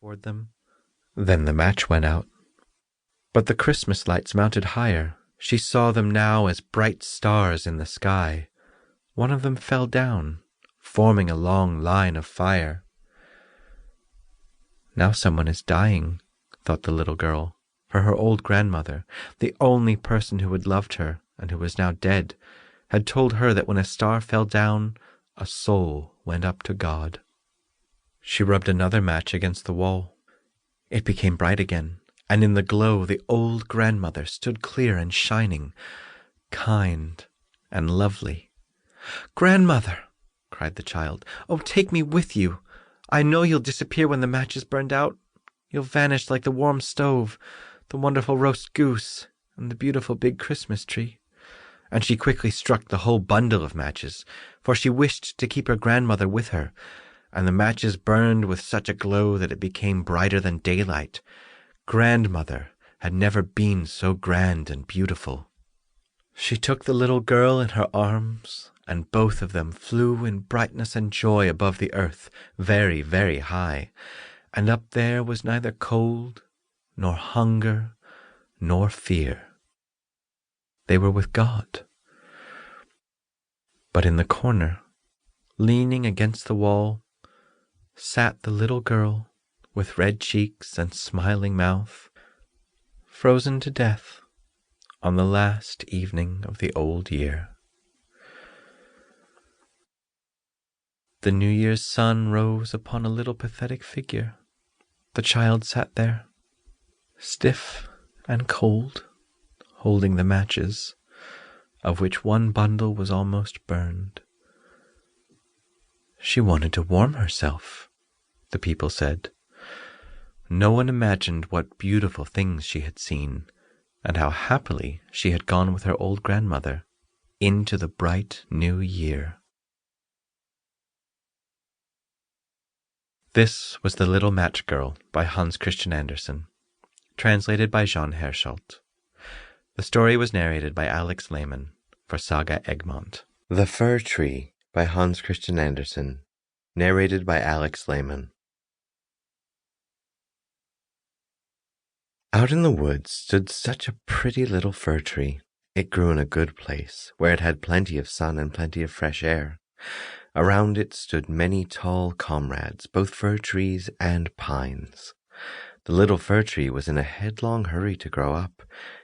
toward them. Then the match went out. But the Christmas lights mounted higher. She saw them now as bright stars in the sky. One of them fell down, forming a long line of fire. Now someone is dying, thought the little girl, for her old grandmother, the only person who had loved her and who was now dead, had told her that when a star fell down, a soul went up to God. She rubbed another match against the wall. It became bright again, and in the glow the old grandmother stood clear and shining, kind and lovely. "Grandmother," cried the child, "oh, take me with you. I know you'll disappear when the match is burned out. You'll vanish like the warm stove, the wonderful roast goose, and the beautiful big Christmas tree." And she quickly struck the whole bundle of matches, for she wished to keep her grandmother with her, and the matches burned with such a glow that it became brighter than daylight. Grandmother had never been so grand and beautiful. She took the little girl in her arms, and both of them flew in brightness and joy above the earth, very, very high, and up there was neither cold, nor hunger, nor fear. They were with God. But in the corner, leaning against the wall, sat the little girl with red cheeks and smiling mouth, frozen to death on the last evening of the old year. The New Year's sun rose upon a little pathetic figure. The child sat there, stiff and cold, holding the matches, of which one bundle was almost burned. She wanted to warm herself, the people said. No one imagined what beautiful things she had seen, and how happily she had gone with her old grandmother into the bright new year. This was The Little Match Girl by Hans Christian Andersen, translated by Jean Hersholt. The story was narrated by Alex Lehman for SAGA Egmont. The Fir Tree by Hans Christian Andersen, narrated by Alex Lehman. Out in the woods stood such a pretty little fir tree. It grew in a good place, where it had plenty of sun and plenty of fresh air. Around it stood many tall comrades, both fir trees and pines. The little fir tree was in a headlong hurry to grow up.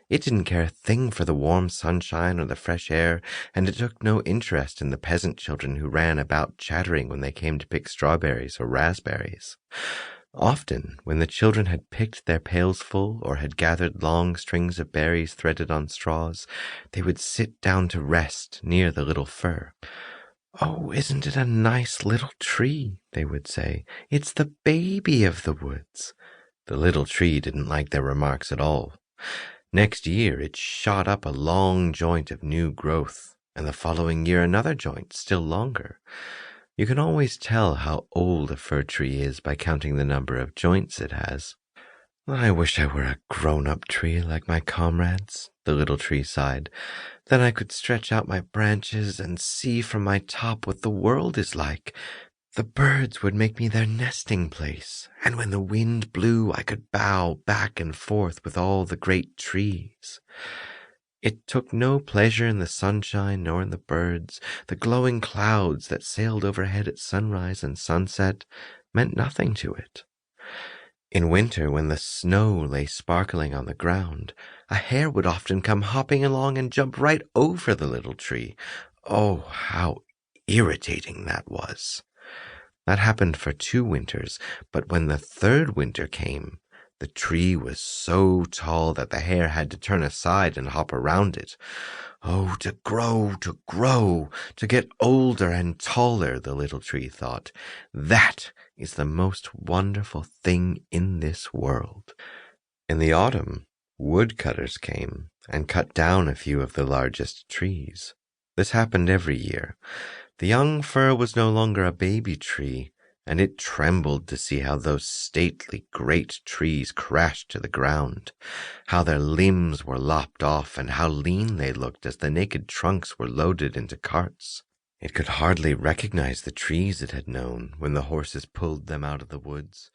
It didn't care a thing for the warm sunshine or the fresh air, and it took no interest in the peasant children who ran about chattering when they came to pick strawberries or raspberries. Often, when the children had picked their pails full or had gathered long strings of berries threaded on straws, they would sit down to rest near the little fir. "Oh, isn't it a nice little tree?" they would say. "It's the baby of the woods." The little tree didn't like their remarks at all. Next year it shot up a long joint of new growth, and the following year another joint still longer. You can always tell how old a fir tree is by counting the number of joints it has. "I wish I were a grown-up tree like my comrades," the little tree sighed. "Then I could stretch out my branches and see from my top what the world is like. The birds would make me their nesting place, and when the wind blew I could bow back and forth with all the great trees." It took no pleasure in the sunshine nor in the birds. The glowing clouds that sailed overhead at sunrise and sunset meant nothing to it. In winter, when the snow lay sparkling on the ground, a hare would often come hopping along and jump right over the little tree. Oh, how irritating that was! That happened for 2 winters, but when the 3rd winter came, the tree was so tall that the hare had to turn aside and hop around it. Oh, to grow, to get older and taller, the little tree thought. That is the most wonderful thing in this world. In the autumn, woodcutters came and cut down a few of the largest trees. This happened every year. The young fir was no longer a baby tree, and it trembled to see how those stately great trees crashed to the ground, how their limbs were lopped off, and how lean they looked as the naked trunks were loaded into carts. It could hardly recognize the trees it had known when the horses pulled them out of the woods.